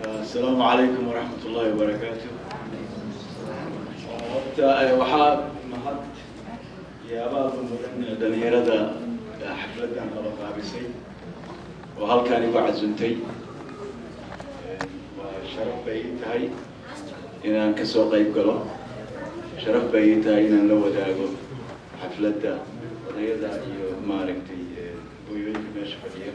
السلام عليكم ورحمة الله وبركاته. وحاب مهد يا باب من دنيرة حفلة عن الله قابسي وهل كان يبعد زنتي وشرف بيتهاي إن أنكسوا قيب قلو شرف بيتهاي إن لو داقو حفلة دنيرة ماركتي بويوين ماشي فديه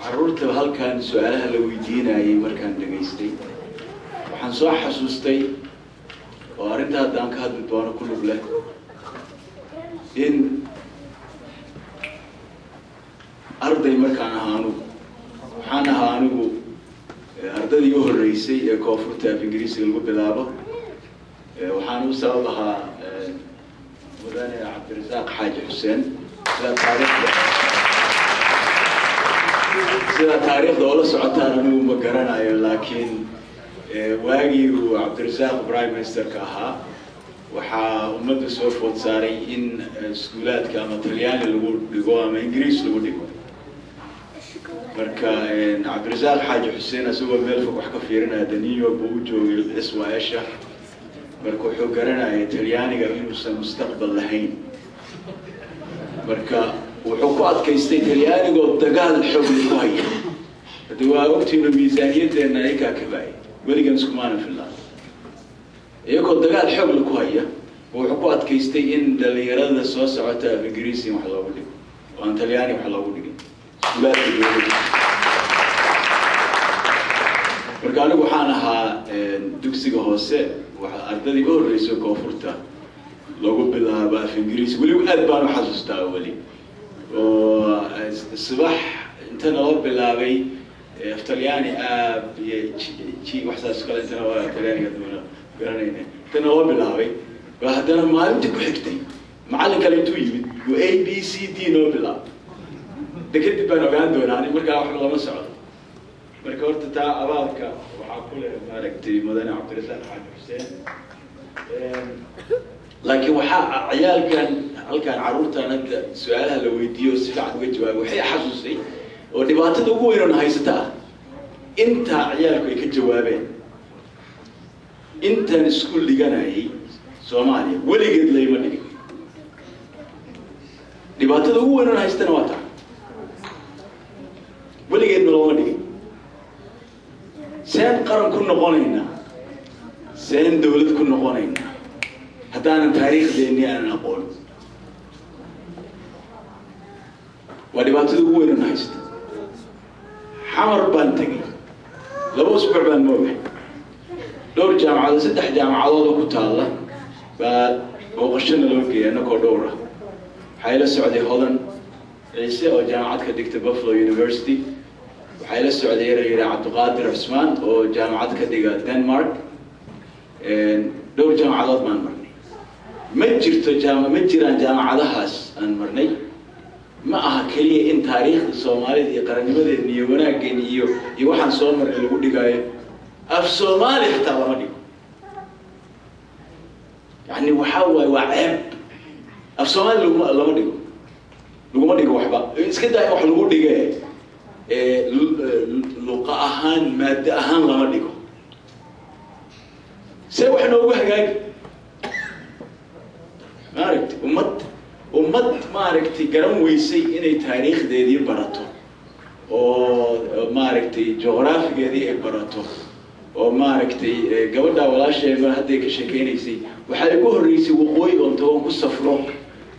عرورت هالكان سؤالها لو يدينا أي مركان دقيستي وحنصح حسوستي وأرنتها دانك هاد الدوانة كله بله إن أرضي مركان هانو وحانا هانو أرضي يوه الرئيسي كوفرتها في إنجليزي اللي بلابه وحانو سببها مداني عبد الرزاق حاج حسين سيدا تاريخ دولة سعودان أنه مقرنا لكن واقي وعبد الرزاق برايم مينستر كاها وحا أمد سوف وتصاري إن سكولات كاما طلياني اللي قوها ما إنجليز اللي قوها مركا عبد الرزاق حاج حسين أسوى ميلفك وحكا فيرنا دنيو بوجو الإسوى إيشا مركو حقرنا طلياني قامين مستقبل لحين مركا وحقوقات كيستي طلياني قول دقال الحب الكوية دوا وقت إنه ميزانية إن إيكا كباي ولي مسكمانا في الله يقول دقال الحب الكوية وحقوقات كيستي إن دلي رد الصوص عتا بإنجليزي محلا ودي وأن طلياني محلا ودي لا تقول مركا أنا وحانها دكسي هوسة وأرددي أول رئيس كوفرتا لو قبلها بقى في إنجليزي ولي وقت بانو حسوستا أولي الصباح انت نوب بالله افتلياني شيء وحساس قال انت نوب افتلياني قدونا قرانيني انت نوب بالله وهذا ما يمتك حكتي معلم كلام تويبد و A B C D نوب بالله دكتي بانو قاندونا يعني مركا واحد الله مسعود مركا ورت تا ابادك waxaa ku leeyahay maaragtay mudane cabdirasaaq xaaj xuseen لكن وحا عيالكان halkaan caruurtan hadda su'aalaha la weydiiyo si fiican uga jawaabo waxay xasuusay oo dhibaatada ugu weyn oo haysata inta ciyaalku ay ka jawaabeen intan iskuul dhiganayay Soomaaliya weligeed leeyma dhigin dhibaatada ugu weyn oo haystana waa taa weligeed looma dhigin seen qaran ku noqonayna seen dawlad ku noqonayna haddaanan taariikhdeennii aanan aqoon ودبعتي وين نايست حمر بانتقي لو أسبوع بنموه دور جامعة ستة جامعات وكتالة بعد وقشنا لوكي أنا كدورة حيل السعودية هولن عيسى وجامعات كدكت بافلو يونيفرسيتي وحيل السعودية ريرا عبد القادر عثمان وجامعات كديجا دنمارك دور جامعات ما مرني مجران جامعة هاس أن مرني ما أهكلي إن تاريخ الصومالي قرني بدي نيونا جنيو يوحنا صومر اللي بدي جاي الصومالي حتى الله مديو يعني وحوى وعيب الصومالي الله مديو لو مديو وحبا إنس كده يوح اللي بدي جاي لقاء أهان مادة أهان الله مديو سوى إحنا وجه جاي ما عرفت ومد ماركتي قرن ويسي إني تاريخ دي براتو وماركتي جغرافي دي براتو وماركتي قبل ولا شيء ما هديك شكينيسي وحيقول الرئيسي وقوي وانتو كسفرو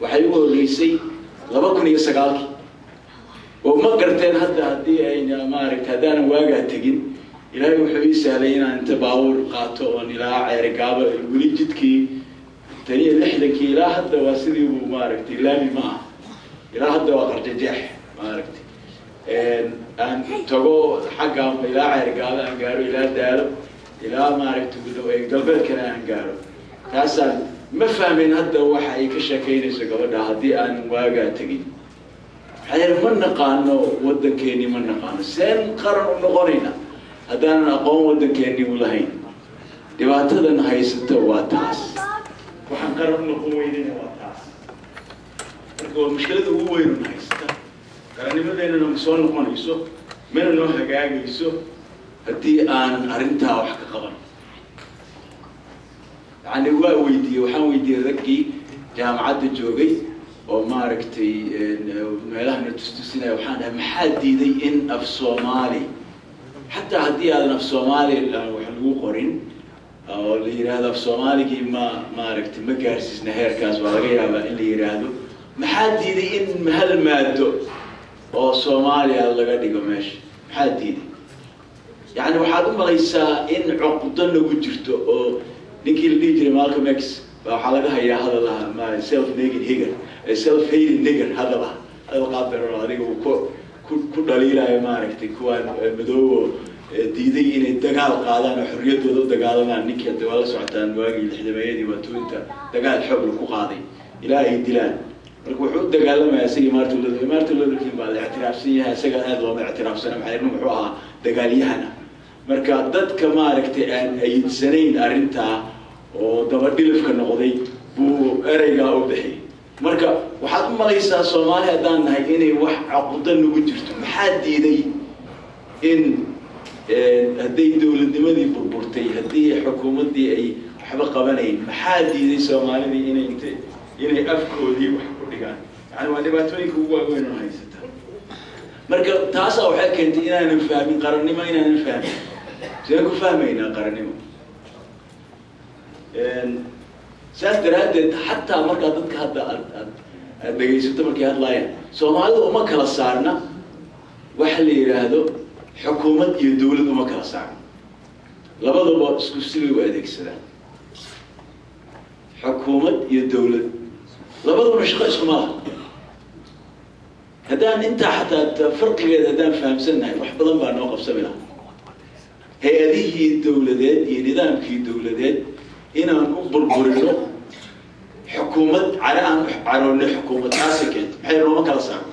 وحيقول الرئيسي لبكن يسقالك وما قرتين هدي أين ماركت هدانا واقع تجين إلهي وحبيس علينا أنت باور قاطعون إلى عرقابة ولي جدكي تاني الإحدى إلى حد واسدي وماركتي لامي معه إلى حد وقرججح ماركتي أن تقو حقهم إلى عرقابة أنقارو إلى دارو إلى ماركتي قلبت كنا أنقارو تاسال ما فاهمين هذا وحي كشكين سقوا ده هدي أن واقع تجي حير من نقانو ودن كيني من نقانو سين قرن نقولينا هذا أنا أقوم ودن كيني ولهين دبعت هذا نهاية ستة واتاس waxaan qaran noqon weynayna waa taas marka waa mushkilada ugu weyn oo haysta qaran qarnimadeena soo noqonayso mana noo hagaagayso haddii aan arrintaa wax ka qaban yani waa weydiiyey waxaan weydiiyey raggii jaamacadda joogay oo maaragtay meelahana tustusinaya waxaan dhahay maxaa diiday in af Soomaali xataa haddii aadan af Soomaali wax lagu qorin oo la yiraahdo af Soomaaligii maaragtay ma gaarsiisna heerkaas waa laga yaabaa in la yiraahdo maxaa diiday in hal maado oo Soomaaliya laga dhigo meesha maxaa diiday yani waxaad u malaysaa in cuqdo lagu jirto oo ninkii la dhihi jiray Malcolm X waxaa laga hayaa hadalaha ma self-made nigger self-hating nigger hadalaha qaabdaro adiga ku dhaliilaya maaragtay kuwaan madoobo diiday inay dagaal qaadaan oo xorriyadooda u dagaalamaan ninkii hadda waa la socotaan waagii lixdameeyadii waa tuunta dagaal xoog ku qaaday ilaa ay dilaan marka wuxuu u dagaalamayaa isagii Martin Luther King baa la ictiraafsan yahay isaga aad looma ictiraafsana maxay wuxuu ahaa dagaalyahana marka dadka maaragtay aan ayidsanayn arrintaa oo daba dhilifka noqday buu ereyga u bixiyay marka waxaad u malaysaa Soomaali haddaan nahay inay wax caqdo nagu jirto maxaa diiday in hadday dawladnimadii burburtay haddii xukuumaddii ay waxba qabanayn maxaa diiday Soomaalidii inay afkoodii wax ku dhigaan yani waa dhibaatooyinka ugu waaweyn oo haysata marka taasaa waxay keentay inaanan fahmin qarannimo inaanan fahmin sidaan ku fahmaynaa qarannimo saas daraaddeed xataa markaa dadka hadda aad dhegaysato markay hadlaayaan Soomaalida uma kala saarna waxa la yiraahdo xukuumad iyo dawlad uma kala saarna labadaba isku sidii u adeegsadaan xukuumad iyo dawlad labadaba shaqo isku ma laha haddaan intaa xataa farqigeeda haddaan fahamsannahay wax badan baa noo qabsami lahaa hay-adihii dawladeed iyo nidaamkii dawladeed inaan u burburino xukuumad aan caroonno xukuumad taasi keento maxay nooma kala saarno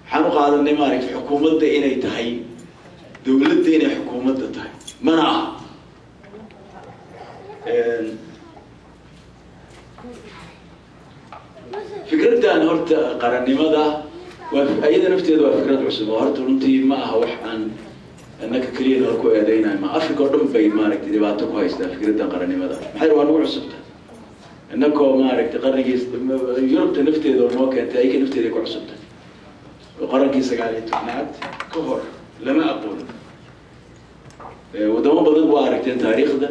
waxaan u qaadanay maaragtay xukuumadda inay tahay dawladda inay xukuumadda tahay mana aha fikraddan horta qarannimada waa iyada nafteeda waa fikrad cusub oo horta runtii ma aha wax aan annaka kaliya nala ku eedeynayo ma Afrika oo dhan bay maaragtay dhibaato ku haystaa fikraddan qarannimada maxay waa nagu cusubta innakoo maaragtay qarnigiis Yurubta nafteeda oo noo keentay ayka nafteeda ku cusubta qarankii 19aad ka hor lama aqoon wadamo badan waa aragteen taariikhda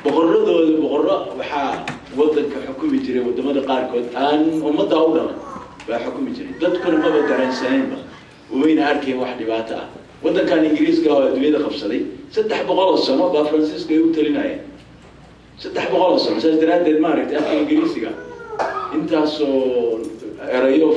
boqorro waxaa waddanka xukumi jiray wadamada qaarkood aan ummadda u dhalan baa xukumi jiray dadkuna maba dareensaneenba wayna arkeen wax dhibaato ah waddankan Ingiriiska oo adduunyada qabsaday 300 sano baa Faransiiska ay u talinayeen 300 sano saas daraaddeed maaragtay afka Ingiriisiga intaasoo erayo